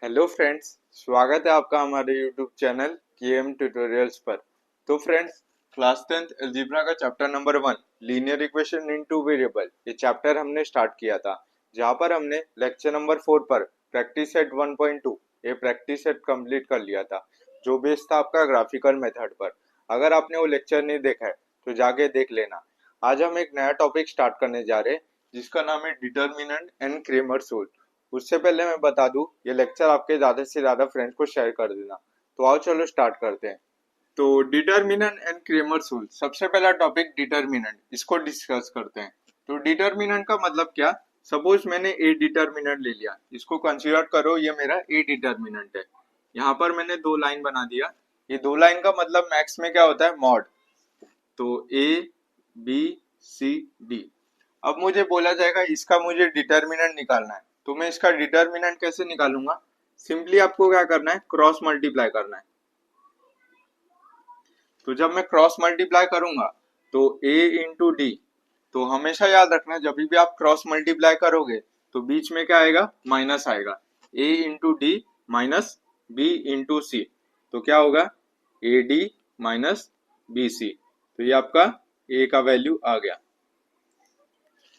Hello friends, स्वागत है आपका हमारे यूट्यूब चैनल केएम ट्यूटोरियल्स पर। तो फ्रेंड्स, क्लास 10th अलजेब्रा का chapter number 1 linear equation in two variable ये चैप्टर हमने स्टार्ट किया था, जहां पर हमने लेक्चर नंबर 4 पर प्रैक्टिस सेट 1.2 ये प्रैक्टिस सेट कंप्लीट कर लिया था, जो बेस्ड था आपका ग्राफिकल मेथड पर। अगर आपने वो लेक्चर नहीं देखा है तो जाके देख लेना। आज हम एक नया टॉपिक स्टार्ट करने जा रहे हैं, जिसका नाम है डिटर्मिनेंट एंड क्रेमर्स रूल। उससे पहले मैं बता दूं, ये लेक्चर आपके ज्यादा से ज्यादा फ्रेंड्स को शेयर कर देना। तो आओ चलो स्टार्ट करते हैं। तो डिटर्मिनेंट एंड क्रेमर्स रूल, सबसे पहला टॉपिक डिटर्मिनेंट, इसको डिस्कस करते हैं। तो डिटर्मिनेंट का मतलब क्या? सपोज मैंने ए डिटर्मिनेंट ले लिया, इसको कंसीडर करो ये मेरा ए डिटर्मिनेंट है। यहाँ पर मैंने दो लाइन बना दिया। ये दो लाइन का मतलब मैथ्स में क्या होता है? मॉड। तो ए बी सी डी। अब मुझे बोला जाएगा इसका मुझे डिटर्मिनेंट निकालना है, तो मैं इसका डिटर्मिनेंट कैसे निकालूंगा? सिंपली आपको क्या करना है? क्रॉस मल्टीप्लाई करना है। तो जब मैं क्रॉस मल्टीप्लाई करूंगा तो a इंटू डी, तो हमेशा याद रखना जब भी आप क्रॉस मल्टीप्लाई करोगे तो बीच में क्या आएगा? माइनस आएगा। a into D minus b into C, तो क्या होगा? A D minus B C. तो ये आपका a का वैल्यू आ गया।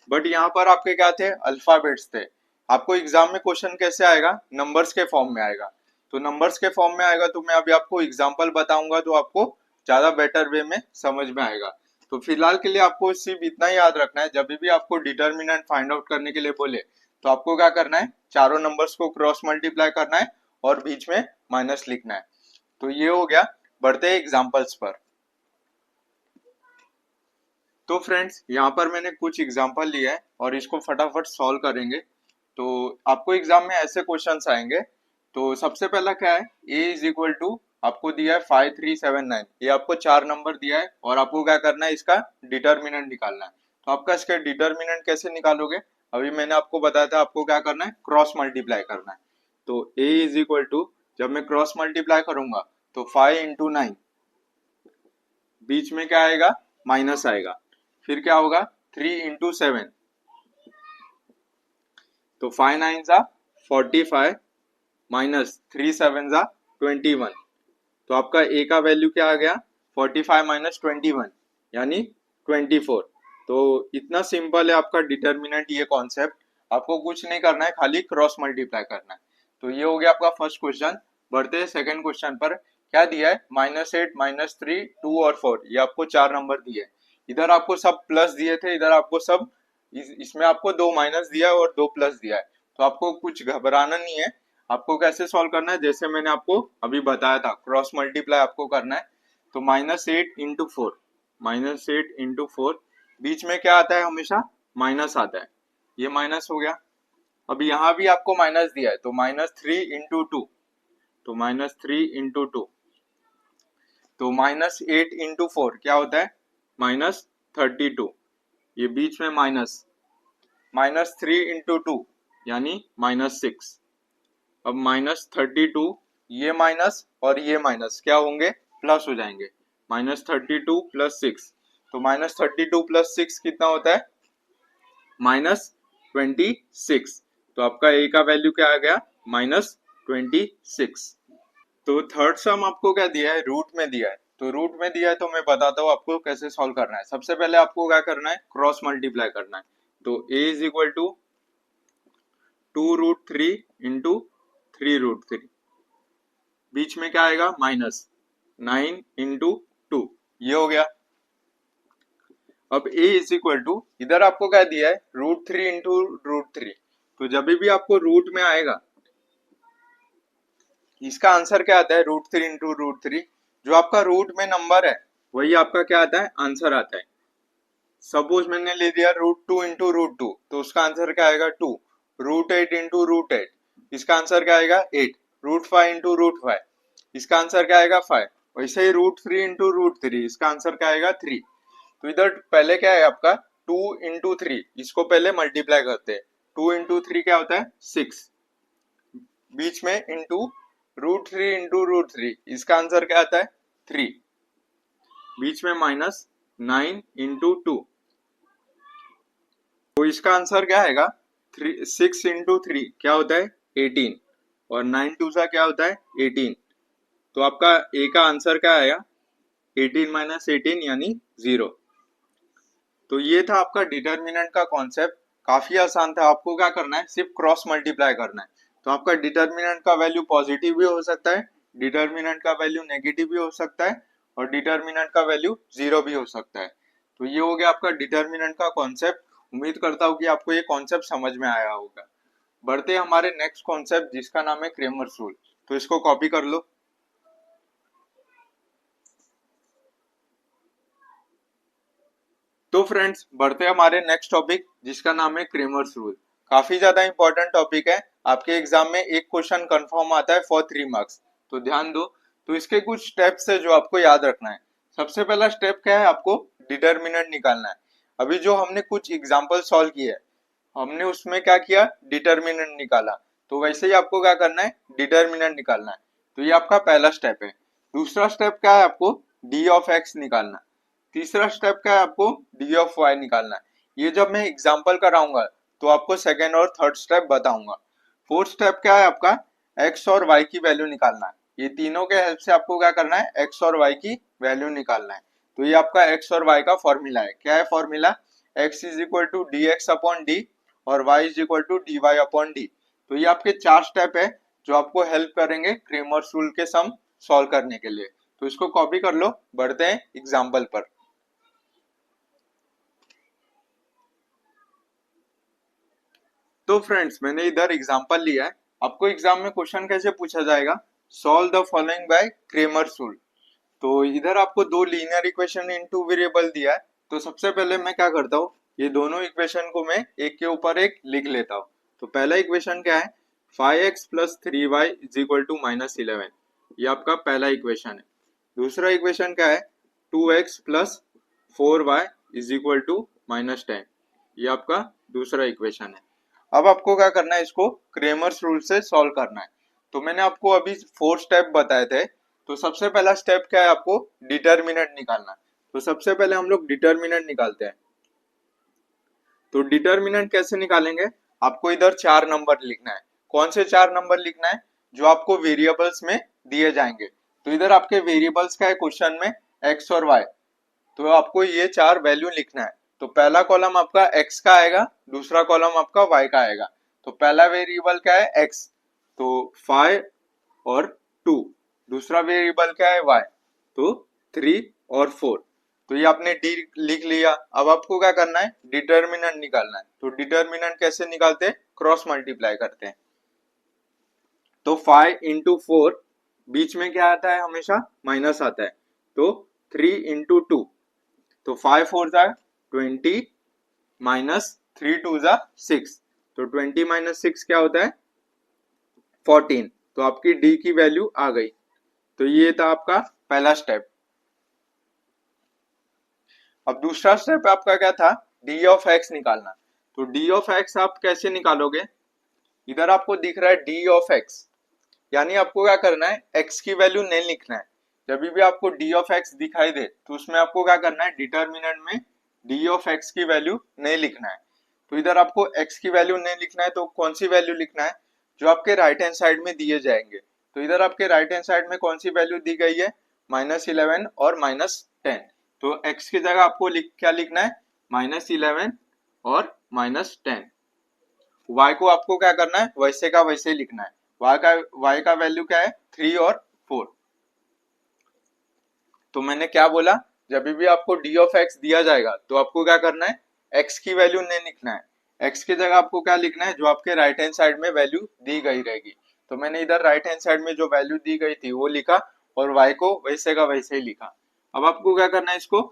बट यहाँ पर आपके क्या थे? अल्फाबेट्स थे। आपको एग्जाम में क्वेश्चन कैसे आएगा? नंबर्स के फॉर्म में आएगा। तो नंबर्स के फॉर्म में आएगा तो मैं अभी आपको एग्जांपल बताऊंगा, तो आपको ज्यादा बेटर वे में समझ में आएगा। तो फिलहाल के लिए आपको सिर्फ इतना ही याद रखना है, जब भी आपको डिटर्मिनेंट फाइंड आउट करने के लिए बोले तो आपको क्या करना है? चारों नंबर्स को क्रॉस मल्टीप्लाई करना है और बीच में माइनस लिखना है। तो ये हो गया। बढ़ते हैं एग्जाम्पल्स पर। तो फ्रेंड्स, यहाँ पर मैंने कुछ एग्जांपल लिया है और इसको फटाफट सॉल्व करेंगे। तो आपको एग्जाम में ऐसे क्वेश्चंस आएंगे। तो सबसे पहला क्या है? a इज इक्वल टू, आपको दिया है 5379, ये आपको चार नंबर दिया है और आपको क्या करना है? इसका डिटर्मिनेंट निकालना है। तो आपका इसका डिटर्मिनेंट कैसे निकालोगे? अभी मैंने आपको बताया था, आपको क्या करना है? क्रॉस मल्टीप्लाई करना है। तो a इज इक्वल टू, जब मैं क्रॉस मल्टीप्लाई करूंगा तो 5 इंटू 9, बीच में क्या आएगा? माइनस आएगा। फिर क्या होगा? 3 इंटू 7, तो 5 9 जा 45 माइनस 3 7 जा 21। तो आपका ए का वैल्यू क्या आ गया? 45 माइनस 21 यानी 24। तो इतना सिंपल है आपका डिटर्मिनेंट, ये कॉन्सेप्ट। आपको कुछ नहीं करना है, खाली क्रॉस मल्टीप्लाई करना है। तो ये हो गया आपका फर्स्ट क्वेश्चन। बढ़ते हैं सेकंड क्वेश्चन पर। क्या दिया है? -8 -3 2 और 4, ये आपको चार नंबर दिए। इधर आपको सब प्लस दिए थे, इधर आपको सब इसमें आपको दो माइनस दिया है और दो प्लस दिया है। तो आपको कुछ घबराना नहीं है। आपको कैसे सॉल्व करना है? जैसे मैंने आपको अभी बताया था, क्रॉस मल्टीप्लाई आपको करना है। तो -8 इंटू 4, -8 इंटू 4, बीच में क्या आता है? हमेशा माइनस आता है। ये माइनस हो गया। अब यहाँ भी आपको माइनस दिया है, तो -3 इंटू 2, तो -3 इंटू 2, तो -8 इंटू 4 क्या होता है? -32। ये बीच में माइनस, -3 इंटू 2 यानी -6। अब -32, ये माइनस और ये माइनस क्या होंगे? प्लस हो जाएंगे। -32 प्लस 6, तो -32 प्लस 6 कितना होता है? -26। तो आपका ए का वैल्यू क्या आ गया? -26। तो थर्ड सम आपको क्या दिया है? रूट में दिया है। तो रूट में दिया है तो मैं बताता हूँ आपको कैसे सॉल्व करना है। सबसे पहले आपको क्या करना है? क्रॉस मल्टीप्लाई करना है। तो a is equal to 2√3 into 3√3, बीच में क्या आएगा? माइनस 9 इंटू 2, ये हो गया। अब a इज इक्वल टू, इधर आपको क्या दिया है? √3 इंटू √3। तो जब भी आपको रूट में आएगा, इसका आंसर क्या आता है? √3 इंटू √3। जो आपका रूट में नंबर है वही आपका क्या आता है? आंसर आता है। सपोज मैंने ले लिया √2 इंटू √2, तो उसका आंसर क्या आएगा? 2। √8 इंटू √8, इसका आंसर क्या आएगा? 8। √5 इंटू √5, इसका आंसर क्या आएगा? 5। वैसे ही √3 इंटू √3, इसका आंसर क्या आएगा? 3। तो इधर पहले क्या है आपका? 2 इंटू 3, इसको पहले मल्टीप्लाई करते हैं। 2 इंटू 3 क्या होता है? 6। बीच में इंटू √3 इंटू √3, इसका आंसर क्या आता है? 3। बीच में माइनस 9 इंटू 2, तो इसका आंसर क्या आएगा? 6 इंटू 3 क्या होता है? 18। और 9 टू सा क्या होता है 18। तो आपका ए का आंसर क्या आया 18 माइनस 18 यानी 0। तो ये था आपका डिटर्मिनेंट का कॉन्सेप्ट, काफी आसान था। आपको क्या करना है, सिर्फ क्रॉस मल्टीप्लाई करना है। तो आपका डिटर्मिनेंट का वैल्यू पॉजिटिव भी हो सकता है, डिटर्मिनेंट का वैल्यू नेगेटिव भी हो सकता है, और डिटर्मिनेंट का वैल्यू 0 भी हो सकता है। तो ये हो गया आपका डिटर्मिनेंट का कॉन्सेप्ट। उम्मीद करता हूँ कि आपको ये कॉन्सेप्ट समझ में आया होगा। बढ़ते हैं हमारे नेक्स्ट कॉन्सेप्ट जिसका नाम है क्रेमर्स रूल। तो इसको कॉपी कर लो। तो फ्रेंड्स बढ़ते हैं हमारे नेक्स्ट टॉपिक जिसका नाम है क्रेमर्स रूल। काफी ज्यादा इंपॉर्टेंट टॉपिक है, आपके एग्जाम में एक क्वेश्चन कंफर्म आता है फॉर 3 मार्क्स। तो ध्यान दो। तो इसके कुछ स्टेप्स है जो आपको याद रखना है। सबसे पहला स्टेप क्या है, आपको डिटर्मिनेंट निकालना है। अभी जो हमने कुछ एग्जाम्पल सॉल्व किए हैं, हमने उसमें क्या किया, डिटर्मिनेंट निकाला। तो वैसे ही आपको क्या करना है, डिटर्मिनेंट निकालना है। तो ये आपका पहला स्टेप है। दूसरा स्टेप क्या है, आपको डी ऑफ एक्स निकालना है। तीसरा स्टेप क्या है, आपको डी ऑफ वाई निकालना है। ये जब मैं एग्जाम्पल कराऊंगा तो आपको सेकेंड और थर्ड स्टेप बताऊंगा। फोर्थ स्टेप क्या है, आपका एक्स और वाई की वैल्यू निकालना है। ये तीनों के हेल्प से आपको क्या करना है, एक्स और वाई की वैल्यू निकालना है। तो ये आपका एक्स और वाई का फॉर्मूला है। क्या है formula, X is equal to D X upon D और Y is equal to D Y upon D. तो ये आपके 4 स्टेप है जो आपको हेल्प करेंगे क्रेमर्स रूल के सम सॉल्व करने के लिए। तो इसको कॉपी कर लो। बढ़ते हैं एग्जाम्पल पर। तो फ्रेंड्स मैंने इधर एग्जांपल लिया है। आपको एग्जाम में क्वेश्चन कैसे पूछा जाएगा, solve the following bye Cramer's rule. तो इधर आपको दो linear equation in two variable दिया है। तो सबसे पहले मैं क्या करता हूँ, ये दोनों इक्वेशन को मैं एक के ऊपर एक लिख लेता हूँ। तो पहला इक्वेशन क्या है, 5x plus 3y is equal to -11। ये आपका पहला इक्वेशन है। दूसरा इक्वेशन क्या है, 2x plus 4y is equal to -10। ये आपका दूसरा इक्वेशन है। अब आपको क्या करना है, इसको क्रेमर्स रूल से सॉल्व करना है। तो मैंने आपको अभी 4 स्टेप बताए थे। तो सबसे पहला स्टेप क्या है, आपको डिटर्मिनेंट निकालना है। तो सबसे पहले हम लोग डिटर्मिनेंट निकालते हैं। तो डिटर्मिनेंट कैसे निकालेंगे, आपको इधर 4 नंबर लिखना है। कौन से 4 नंबर लिखना है, जो आपको वेरिएबल्स में दिए जाएंगे। तो इधर आपके वेरिएबल्स का है क्वेश्चन में एक्स और वाई। तो आपको ये 4 वैल्यू लिखना है। तो पहला कॉलम आपका x का आएगा, दूसरा कॉलम आपका y का आएगा। तो पहला वेरिएबल क्या है x, तो 5 और 2। दूसरा वेरिएबल क्या है y, तो 3 और 4। तो ये आपने डी लिख लिया। अब आपको क्या करना है, डिटर्मिनेंट निकालना है। तो डिटर्मिनेंट कैसे निकालते हैं, क्रॉस मल्टीप्लाई करते हैं। तो 5 इंटू 4, बीच में क्या आता है, हमेशा माइनस आता है। तो 3 इंटू 2, तो 5 4 जा 20 माइनस 3 2 जा 6। तो 20 माइनस 6 क्या होता है 14। तो आपकी डी की वैल्यू आ गई। तो ये था आपका पहला स्टेप। अब दूसरा स्टेप आपका क्या था, डी ऑफ एक्स निकालना। तो डी ऑफ एक्स आप कैसे निकालोगे, इधर आपको दिख रहा है डी ऑफ एक्स, यानी आपको क्या करना है, एक्स की वैल्यू नहीं लिखना है। जब भी आपको डी ऑफ एक्स दिखाई दे तो उसमें आपको क्या करना है, डिटर्मिनेंट में डी ऑफ एक्स की वैल्यू नहीं लिखना है। तो इधर आपको एक्स की वैल्यू नहीं लिखना है, तो कौन सी वैल्यू लिखना है, जो आपके राइट हैंड साइड में दिए जाएंगे। तो इधर आपके राइट हैंड साइड में कौन सी वैल्यू दी गई है, -11 और -10। तो एक्स की जगह आपको क्या लिखना है, -11 और -10। y को आपको क्या करना है, वैसे का वैसे ही लिखना है। y का वैल्यू क्या है, 3 और 4। तो मैंने क्या बोला, जब भी आपको डी ऑफ एक्स दिया जाएगा तो आपको क्या करना है, एक्स की वैल्यू नहीं लिखना है। एक्स की जगह आपको क्या लिखना है, जो आपके राइट हैंड साइड में वैल्यू दी गई रहेगी। तो मैंने इधर राइट हैंड साइड में जो वैल्यू दी गई थी वो लिखा, और y को वैसे का वैसे ही लिखा। अब आपको क्या करना है, इसको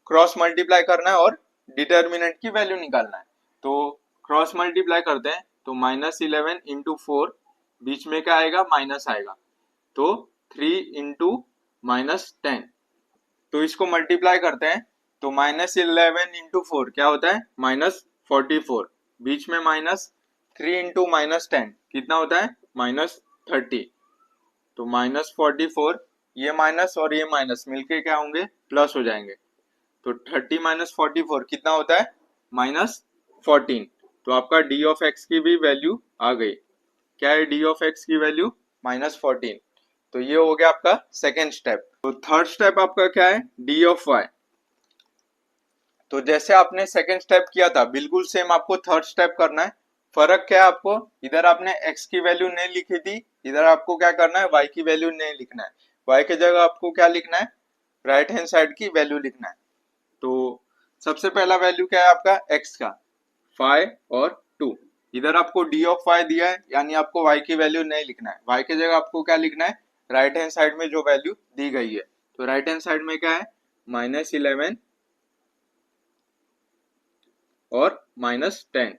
क्रॉस मल्टीप्लाई करना है और डिटर्मिनेंट की वैल्यू निकालना है। तो क्रॉस मल्टीप्लाई करते हैं। तो -11 इंटू 4, बीच में क्या आएगा, माइनस आएगा। तो 3 इंटू -10, तो इसको मल्टीप्लाई करते हैं। तो -11 इंटू 4 क्या होता है, -44। बीच में माइनस, 3 इंटू -10 कितना होता है, -30। तो -44, ये माइनस और ये माइनस मिलके क्या होंगे, प्लस हो जाएंगे। तो 30 माइनस 44 कितना होता है, -14। तो आपका डी ऑफ एक्स की भी वैल्यू आ गई। क्या है डी ऑफ एक्स की वैल्यू -14। तो ये हो गया आपका सेकेंड स्टेप। तो थर्ड स्टेप आपका क्या है, डी ऑफ वाई। तो जैसे आपने सेकेंड स्टेप किया था बिल्कुल सेम आपको थर्ड स्टेप करना है। फर्क क्या है, आपको इधर आपने x की वैल्यू नहीं लिखी थी, इधर आपको क्या करना है, y की वैल्यू नहीं लिखना है। y की जगह आपको क्या लिखना है, राइट हैंड साइड की वैल्यू लिखना है। तो सबसे पहला वैल्यू क्या है आपका x का, 5 और 2। इधर आपको d ऑफ y दिया है, यानी आपको y की वैल्यू नहीं लिखना है। y की जगह आपको क्या लिखना है, राइट हैंड साइड में जो वैल्यू दी गई है। तो राइट हैंड साइड में क्या है, -11 और -10।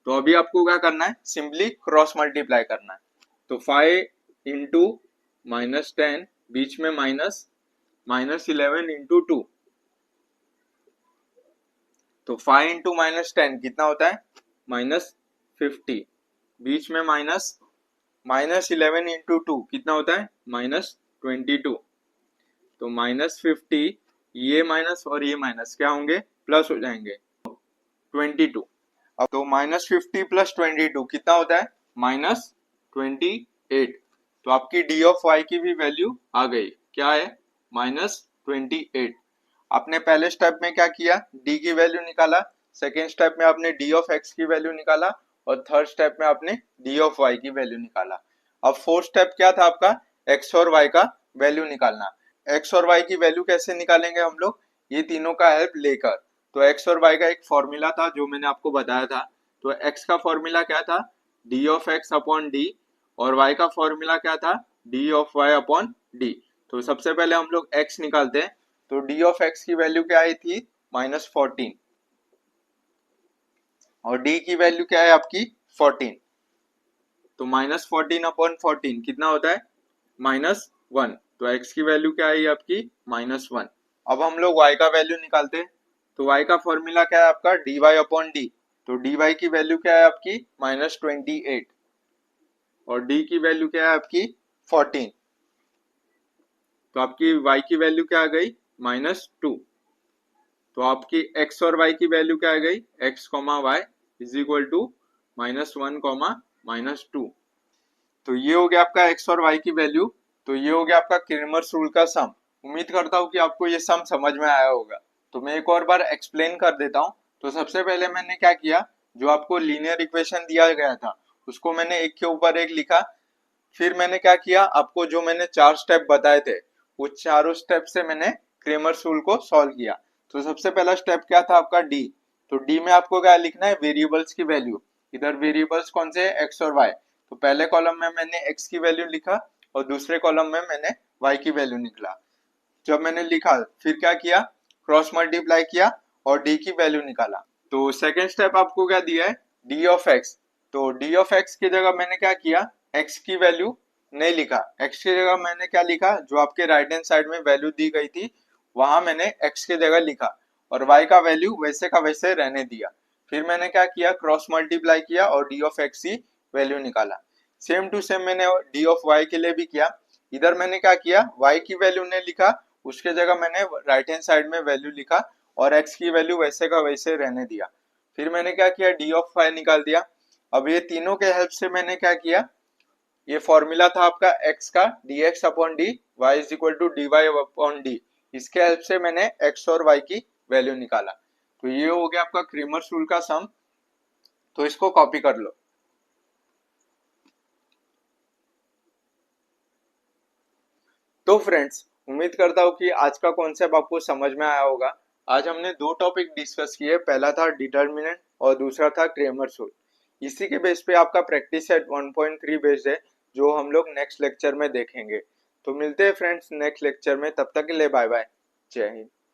तो अभी आपको क्या करना है, सिंपली क्रॉस मल्टीप्लाई करना है। तो 5 इंटू -10, बीच में माइनस, -11 इंटू 2। तो 5 इंटू -10 कितना होता है, -50। बीच में माइनस, -11 इंटू 2 कितना होता है, -22। तो -50, ये माइनस और ये माइनस क्या होंगे, प्लस हो जाएंगे, 22। अब तो -50 + 22 कितना होता है, -28। तो आपकी डी ऑफ वाई की भी वैल्यू आ गई, क्या है, -28। आपने पहले स्टेप में क्या किया, डी की वैल्यू निकाला, सेकेंड स्टेप में आपने डी ऑफ एक्स की वैल्यू निकाला, और थर्ड स्टेप में आपने डी ऑफ वाई की वैल्यू निकाला। अब फोर्थ स्टेप क्या था आपका, एक्स और वाई का वैल्यू निकालना। एक्स और वाई की वैल्यू कैसे निकालेंगे हम लोग, ये तीनों का हेल्प लेकर। तो एक्स और वाई का एक फॉर्मूला था जो मैंने आपको बताया था। तो एक्स का फॉर्मूला क्या था, d of x upon D, और वाई का फॉर्मूला क्या था, d of y upon D. तो सबसे पहले हम लोग एक्स निकालते हैं। तो डी ऑफ एक्स की वैल्यू क्या आई थी, -14, और डी की वैल्यू क्या है आपकी 14। तो -14 अपॉन 14 कितना होता है, -1। तो x की वैल्यू क्या है आपकी, -1। अब हम लोग y का वैल्यू निकालते हैं। तो y का फॉर्मूला क्या है आपका, dy अपॉन डी। तो dy की वैल्यू क्या है आपकी, -28, और d की वैल्यू क्या है आपकी 14। तो आपकी y की वैल्यू क्या आ गई, -2। तो आपकी x और y की वैल्यू क्या आ गई, x, y is equal to -1, -2। तो ये हो गया आपका x और y की वैल्यू। तो ये हो गया आपका क्रेमर्स रूल का सम। उम्मीद करता हूँ कि आपको ये सम समझ में आया होगा। तो मैं एक और बार एक्सप्लेन कर देता हूँ। तो सबसे पहले मैंने क्या किया, जो आपको लीनियर इक्वेशन दिया गया था उसको मैंने एक के ऊपर एक लिखा। फिर मैंने क्या किया, आपको जो मैंने 4 स्टेप बताए थे उस चारों स्टेप से मैंने क्रेमर्स रूल को सॉल्व किया। तो सबसे पहला स्टेप क्या था आपका, डी। तो डी में आपको क्या लिखना है, वेरिएबल्स की वैल्यू। इधर वेरिएबल्स कौन से है, एक्स और वाई। तो पहले कॉलम में मैंने एक्स की वैल्यू लिखा, और दूसरे कॉलम में मैंने वाई की वैल्यू निकला। जब मैंने लिखा फिर क्या किया, क्रॉस मल्टीप्लाई किया और डी की वैल्यू निकाला। तो सेकेंड स्टेप आपको क्या दिया है, डी ऑफ एक्स। तो डी ऑफ एक्स की जगह मैंने क्या किया, एक्स की वैल्यू नहीं लिखा, एक्स की जगह मैंने क्या लिखा, जो आपके राइट हैंड साइड में वैल्यू दी गई थी वहां मैंने एक्स की जगह लिखा, और वाई का वैल्यू वैसे का वैसे रहने दिया। फिर मैंने क्या किया, क्रॉस मल्टीप्लाई किया और डी ऑफ एक्स की वैल्यू निकाला। सेम टू सेम मैंने डी ऑफ वाई के लिए भी किया। इधर मैंने क्या किया, y की वैल्यू नहीं लिखा, उसके जगह मैंने राइट हैंड साइड में वैल्यू लिखा, और x की वैल्यू वैसे का वैसे रहने दिया। फिर मैंने क्या किया, d ऑफ y निकाल दिया। अब ये तीनों के हेल्प से मैंने क्या किया, ये फॉर्मूला था आपका x का dx upon d, y is equal to dy upon d. इसके हेल्प से मैंने x और y की वैल्यू निकाला। तो ये हो गया आपका क्रेमर्स रूल का सम। तो इसको कॉपी कर लो। तो फ्रेंड्स, उम्मीद करता हूँ कि आज का कॉन्सेप्ट आपको समझ में आया होगा। आज हमने दो टॉपिक डिस्कस किए, पहला था डिटर्मिनेंट और दूसरा था क्रेमर्स रूल। इसी के बेस पे आपका प्रैक्टिस सेट 1.3 बेस्ड है, जो हम लोग नेक्स्ट लेक्चर में देखेंगे। तो मिलते हैं फ्रेंड्स नेक्स्ट लेक्चर में, तब तक के लिए बाय बाय, जय हिंद।